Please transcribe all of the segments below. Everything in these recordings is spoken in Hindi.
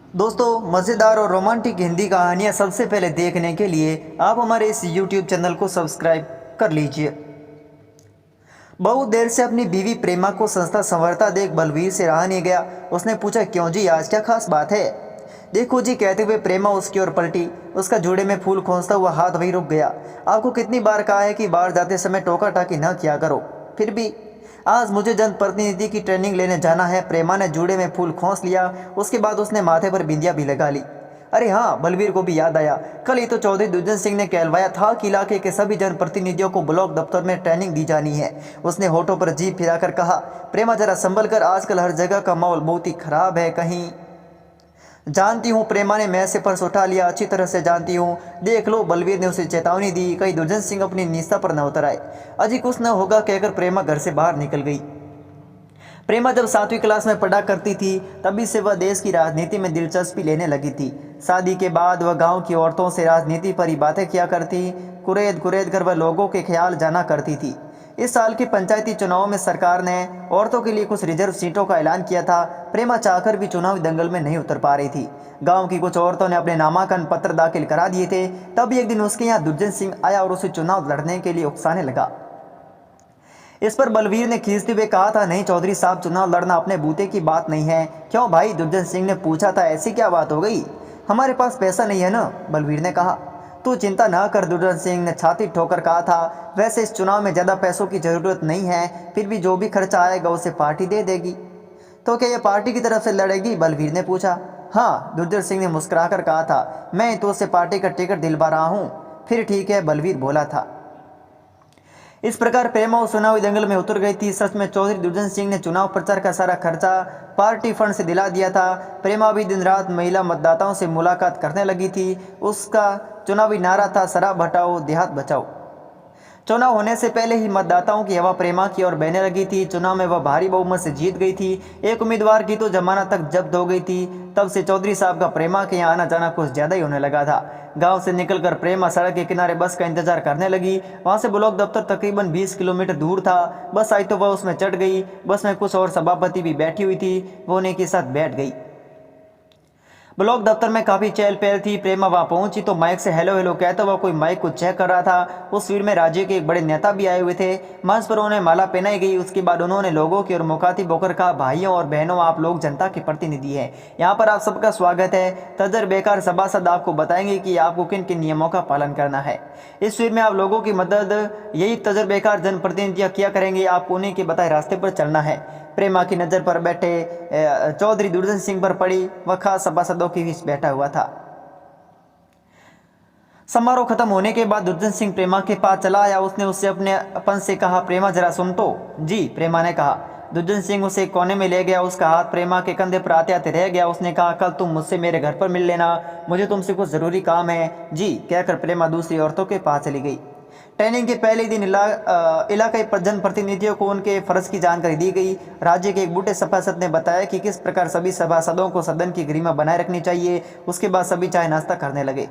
दोस्तों, मज़ेदार और रोमांटिक हिंदी कहानियाँ सबसे पहले देखने के लिए आप हमारे इस YouTube चैनल को सब्सक्राइब कर लीजिए। बहुत देर से अपनी बीवी प्रेमा को संस्था संवरता देख बलवीर से रहा नहीं गया। उसने पूछा, क्यों जी, आज क्या खास बात है? देखो जी, कहते हुए प्रेमा उसकी ओर पलटी। उसका जूड़े में फूल खोंसता हुआ हाथ वहीं रुक गया। आपको कितनी बार कहा है कि बाहर जाते समय टोका टाकी न किया करो, फिर भी आज मुझे जनप्रतिनिधि की ट्रेनिंग लेने जाना है। प्रेमा ने जूड़े में फूल खोंस लिया। उसके बाद उसने माथे पर बिंदिया भी लगा ली। अरे हाँ, बलवीर को भी याद आया, कल ही तो चौधरी दुर्जन सिंह ने कहलवाया था कि इलाके के सभी जनप्रतिनिधियों को ब्लॉक दफ्तर में ट्रेनिंग दी जानी है। उसने होठों पर जीभ फिराकर कहा, प्रेमा जरा संभल कर, आजकल हर जगह का माहौल बहुत ही खराब है। कहीं जानती हूँ, प्रेमा ने मैं से पर्स उठा लिया, अच्छी तरह से जानती हूँ। देख लो, बलवीर ने उसे चेतावनी दी, कहीं दुर्जन सिंह अपनी निस्ता पर न उतर आए। अजी कुछ न होगा कहकर प्रेमा घर से बाहर निकल गई। प्रेमा जब 7वीं क्लास में पढ़ा करती थी तभी से वह देश की राजनीति में दिलचस्पी लेने लगी थी। शादी के बाद वह गांव की औरतों से राजनीति पर ही बातें किया करती। कुरेद कुरेद कर वह लोगों के ख्याल जाना करती थी। इस साल के पंचायती चुनाव में सरकार ने औरतों के लिए कुछ रिजर्व सीटों का ऐलान किया था। प्रेमा चाहकर भी चुनावी दंगल में नहीं उतर पा रही थी। गांव की कुछ औरतों ने अपने नामांकन पत्र दाखिल करा दिए थे। तब एक दिन उसके यहाँ दुर्जन सिंह आया और उसे चुनाव लड़ने के लिए उकसाने लगा। इस पर बलवीर ने खींचते हुए कहा था, नहीं चौधरी साहब, चुनाव लड़ना अपने बूते की बात नहीं है। क्यों भाई? दुर्जन सिंह ने पूछा था। ऐसी क्या बात हो गई? हमारे पास पैसा नहीं है ना, बलवीर ने कहा। तू चिंता ना कर, दुर्जन सिंह ने छाती ठोकर कहा था। वैसे इस चुनाव में ज़्यादा पैसों की ज़रूरत नहीं है, फिर भी जो भी खर्चा आएगा उसे पार्टी दे देगी। तो क्या ये पार्टी की तरफ से लड़ेगी? बलवीर ने पूछा। हाँ, दुर्जन सिंह ने मुस्कुराकर कहा था, मैं तो उसे पार्टी का टिकट दिलवा रहा हूँ। फिर ठीक है, बलवीर बोला था। इस प्रकार प्रेमा उस चुनावी दंगल में उतर गई थी। सच में चौधरी दुर्जन सिंह ने चुनाव प्रचार का सारा खर्चा पार्टी फंड से दिला दिया था। प्रेमा भी दिन रात महिला मतदाताओं से मुलाकात करने लगी थी। उसका चुनावी नारा था, शराब हटाओ, देहात बचाओ। चुनाव होने से पहले ही मतदाताओं की हवा प्रेमा की ओर बहने लगी थी। चुनाव में वह भारी बहुमत से जीत गई थी। एक उम्मीदवार की तो जमानत तक जब्त हो गई थी। तब से चौधरी साहब का प्रेमा के यहाँ आना जाना कुछ ज़्यादा ही होने लगा था। गांव से निकलकर प्रेमा सड़क के किनारे बस का इंतजार करने लगी। वहां से ब्लॉक दफ्तर तकरीबन 20 किलोमीटर दूर था। बस आई तो वह उसमें चढ़ गई। बस में कुछ और सभापति भी बैठी हुई थी, वो उन्हीं के साथ बैठ गई। ब्लॉक दफ्तर में काफी चहल पहल थी। प्रेमा वहां पहुंची तो माइक से हेलो हेलो कहता हुआ कोई माइक को चेक कर रहा था। उस भीड़ में राज्य के एक बड़े नेता भी आए हुए थे। मंच पर उन्हें माला पहनाई गई। उसके बाद उन्होंने लोगों की ओर मुखातिब होकर कहा, भाइयों और बहनों, आप लोग जनता के प्रतिनिधि हैं, यहाँ पर आप सबका स्वागत है। तजर्बेकार सभासद आपको बताएंगे कि आपको किन किन नियमों का पालन करना है। इस भीड़ में आप लोगों की मदद यही तजर्बेकार जनप्रतिनिधियाँ किया करेंगे। आपको उन्हीं के बताए रास्ते पर चलना है। प्रेमा की नज़र पर बैठे चौधरी दुर्जन सिंह पर पड़ी। वह खास सभासदों के बीच बैठा हुआ था। समारोह खत्म होने के बाद दुर्जन सिंह प्रेमा के पास चला आया। उसने उससे अपने अपन से कहा, प्रेमा जरा सुन तो। जी, प्रेमा ने कहा। दुर्जन सिंह उसे एक कोने में ले गया। उसका हाथ प्रेमा के कंधे पर आते आते रह गया। उसने कहा, कल तुम मुझसे मेरे घर पर मिल लेना, मुझे तुमसे कुछ ज़रूरी काम है। जी कहकर प्रेमा दूसरी औरतों के पास चली गई। ट्रेनिंग के पहले दिन इलाकाई जनप्रतिनिधियों को उनके फर्ज की जानकारी दी गई। राज्य के एक बूढ़े सभासद ने बताया कि किस प्रकार सभी सभासदों को सदन की गरिमा बनाए रखनी चाहिए। उसके बाद सभी चाय नाश्ता करने लगे।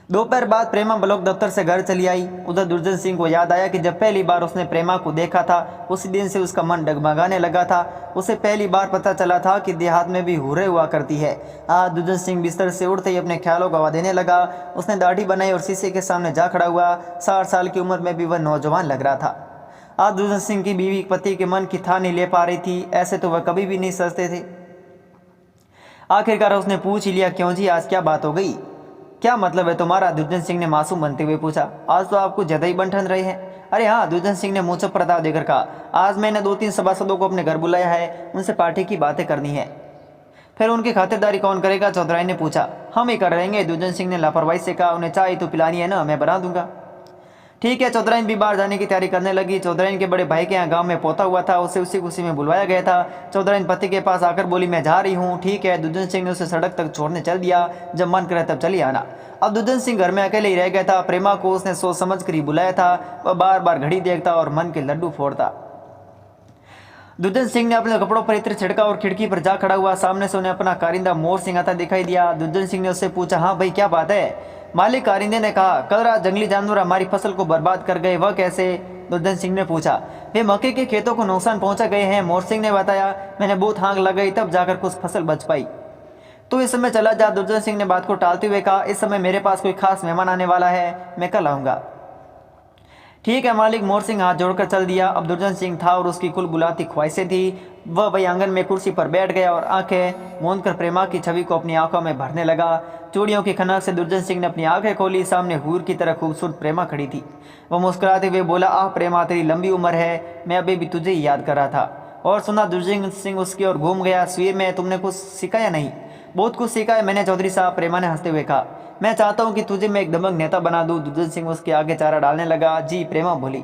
दोपहर बाद प्रेमा ब्लॉक दफ्तर से घर चली आई। उधर दुर्जन सिंह को याद आया कि जब पहली बार उसने प्रेमा को देखा था, उसी दिन से उसका मन डगमगाने लगा था। उसे पहली बार पता चला था कि देहात में भी हुर्रे हुआ करती है। आज दुर्जन सिंह बिस्तर से उठते ही अपने ख्यालों को हवा देने लगा। उसने दाढ़ी बनाई और शीशे के सामने जा खड़ा हुआ। 60 साल की उम्र में भी वह नौजवान लग रहा था। आज दुर्जन सिंह की बीवी पति के मन की थाह नहीं ले पा रही थी। ऐसे तो वह कभी भी नहीं सोचते थे। आखिरकार उसने पूछ ही लिया, क्यों जी, आज क्या बात हो गई? क्या मतलब है तुम्हारा? दुर्जन सिंह ने मासूम बनते हुए पूछा। आज तो आपको ज्यादा ही बंठन रहे हैं। अरे हाँ, दुर्जन सिंह ने मुंह पर प्रताप देकर कहा, आज मैंने 2-3 सभासदों को अपने घर बुलाया है, उनसे पार्टी की बातें करनी है। फिर उनकी खातिरदारी कौन करेगा? चौधराई ने पूछा। हम ही कर रहेंगे, दुर्जन सिंह ने लापरवाही से कहा। उन्हें चाय तो पिलानी है ना, मैं बना दूंगा। ठीक है। चौधराइन भी बाहर जाने की तैयारी करने लगी। चौधराइन के बड़े भाई के यहाँ गांव में पोता हुआ था, उसे उसी खुशी में बुलवाया गया था। चौधराइन पति के पास आकर बोली, मैं जा रही हूँ। ठीक है। दुर्जन सिंह ने उसे सड़क तक छोड़ने चल दिया। जब मन करे तब चली आना। अब दुर्जन सिंह घर में अकेले ही रह गया था। प्रेमा को उसने सोच समझ कर ही बुलाया था। वह बार बार घड़ी देखता और मन के लड्डू फोड़ता। दुर्जन सिंह ने अपने कपड़ों पर इत्र छिड़का और खिड़की पर जा खड़ा हुआ। सामने से उन्हें अपना कारिंदा मोर सिंह आता दिखाई दिया। दुर्जन सिंह ने उससे पूछा, हाँ भाई, क्या बात है? मालिक कारिंदे ने कहा, कल रात जंगली जानवर हमारी फसल को बर्बाद कर गए। वह कैसे? दुर्जन सिंह ने पूछा। वे मक्के के खेतों को नुकसान पहुंचा गए हैं, मोर सिंह ने बताया। मैंने बहुत हांग लगाई, तब जाकर कुछ फसल बच पाई। तो इस समय चला जा। दुर्जन सिंह ने बात को टालते हुए कहा, इस समय मेरे पास कोई खास मेहमान आने वाला है, मैं कल आऊँगा। ठीक है मालिक, मोर सिंह हाथ जोड़कर चल दिया। अब दुर्जन सिंह था और उसकी कुल बुलाती ख्वाहिशें थी। वह वही आंगन में कुर्सी पर बैठ गया और आंखें मूंदकर प्रेमा की छवि को अपनी आंखों में भरने लगा। चूड़ियों की खनक से दुर्जन सिंह ने अपनी आंखें खोली। सामने हूर की तरह खूबसूरत प्रेमा खड़ी थी। वह मुस्कुराते हुए बोला, आह प्रेमा, तेरी लंबी उम्र है, मैं अभी भी तुझे ही याद कर रहा था। और सुना। दुर्जन सिंह उसकी ओर घूम गया। स्वीर में तुमने कुछ सीखा या नहीं? बहुत कुछ सीखा है मैंने चौधरी साहब, प्रेमा ने हंसते हुए कहा। मैं चाहता हूँ कि तुझे मैं एक दबंग नेता बना दूँ। दुर्जन सिंह उसके आगे चारा डालने लगा। जी, प्रेमा बोली।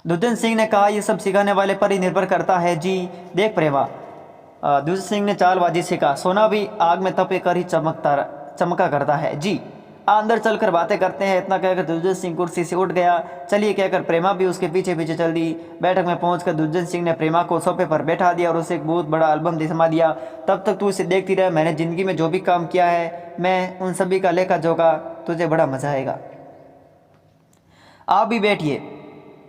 दुर्जन सिंह ने कहा, यह सब सिखाने वाले पर ही निर्भर करता है। जी देख प्रेमा, दुर्जन सिंह ने चालबाजी से कहा, सोना भी आग में तपे कर ही चमका करता है। जी अंदर चलकर बातें करते हैं। इतना कहकर दुर्जन सिंह कुर्सी से उठ गया। चलिए कहकर प्रेमा भी उसके पीछे पीछे चल दी। बैठक में पहुंचकर दुर्जन सिंह ने प्रेमा को सोफे पर बैठा दिया और उसे एक बहुत बड़ा एल्बम थमा दिया। तब तक तू इसे देखती रह, मैंने जिंदगी में जो भी काम किया है मैं उन सभी का लेखा जोखा, तुझे बड़ा मजा आएगा। आप भी बैठिए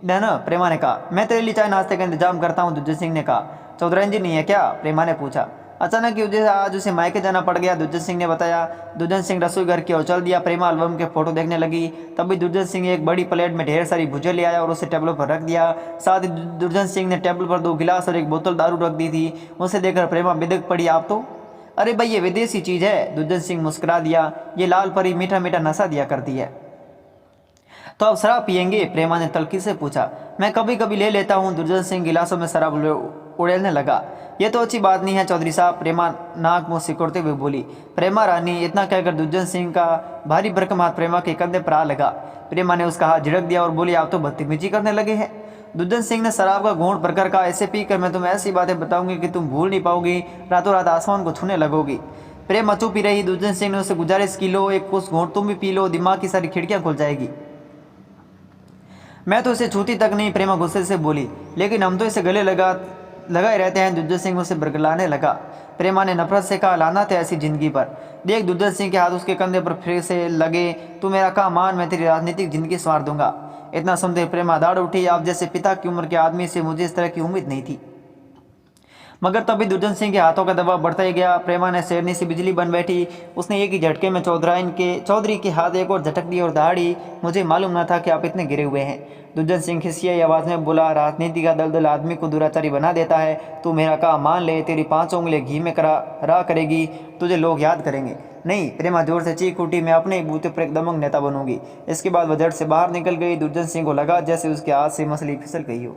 ना, प्रेमा ने कहा। मैं तेरे लिए चाय नाश्ते का इंतजाम करता हूँ, दुर्जन सिंह ने कहा। चौधराइन जी नहीं है क्या? प्रेमा ने पूछा। अचानक ही उसे आज उसे मायके जाना पड़ गया, दुर्जन सिंह ने बताया। दुर्जन सिंह रसोई घर की ओर चल दिया। प्रेमा एल्बम के फोटो देखने लगी। तभी दुर्जन सिंह एक बड़ी प्लेट में ढेर सारी भुजिया ले आया और उसे टेबल पर रख दिया। साथ ही दुर्जन सिंह ने टेबल पर 2 गिलास और एक बोतल दारू रख दी थी। उसे देखकर प्रेमा बिदक पड़ी। आप तो, अरे भाई ये विदेशी चीज़ है, दुर्जन सिंह मुस्कुरा दिया। ये लाल परी मीठा मीठा नशा दिया करती है। तो अब शराब पियेंगे? प्रेमा ने तल्खी से पूछा। मैं कभी कभी ले लेता हूँ, दुर्जन सिंह गिलासों में शराब उड़ेलने लगा। ये तो अच्छी बात नहीं है चौधरी साहब, प्रेमा नाक मुंह सिकुड़ते हुए बोली। प्रेमा रानी, इतना कहकर दुर्जन सिंह का भारी भरकम हाथ प्रेमा के कंधे पर आ लगा। प्रेमा ने उसका हाथ झिड़क दिया और बोली, आप तो बदतमीजी करने लगे हैं। दुर्जन सिंह ने शराब का घूंट भरकर कहा, ऐसे पीकर मैं तुम्हें ऐसी बातें बताऊंगी कि तुम भूल नहीं पाओगी, रातों रात आसमान को छूने लगोगी। प्रेमा चुप ही रही। दुर्जन सिंह ने उसे गुजारिश की, लो एक कुछ घूंट तुम भी पी लो, दिमाग की सारी खिड़कियां खुल जाएगी। मैं तो इसे छूती तक नहीं, प्रेमा गुस्से से बोली। लेकिन हम तो इसे गले लगाए रहते हैं, दुर्जन सिंह उसे बरगलाने लगा। प्रेमा ने नफरत से कहा, लानत है ऐसी जिंदगी पर। देख, दुर्जन सिंह के हाथ उसके कंधे पर फिर से लगे। तू मेरा काम मान, मैं तेरी राजनीतिक जिंदगी संवार दूंगा। इतना सुनते प्रेमा दाड़ उठी। आप जैसे पिता की उम्र के आदमी से मुझे इस तरह की उम्मीद नहीं थी। मगर तभी दुर्जन सिंह के हाथों का दबाव बढ़ता ही गया। प्रेमा ने शेरनी सी बिजली बन बैठी। उसने एक ही झटके में चौधरी के हाथ एक और झटक दी और दहाड़ी, मुझे मालूम न था कि आप इतने गिरे हुए हैं। दुर्जन सिंह खिसियाई आवाज़ में बोला, राजनीति का दलदल आदमी को दुराचारी बना देता है। तू मेरा काम मान ले, तेरी 5 उंगलियां घी में रहा करेगी, तुझे लोग याद करेंगे। नहीं, प्रेमा जोर से चीख उठी, मैं अपने ही बूते पर एक दबंग नेता बनूंगी। इसके बाद वह झट से बाहर निकल गई। दुर्जन सिंह को लगा जैसे उसके हाथ से मछली फिसल गई हो।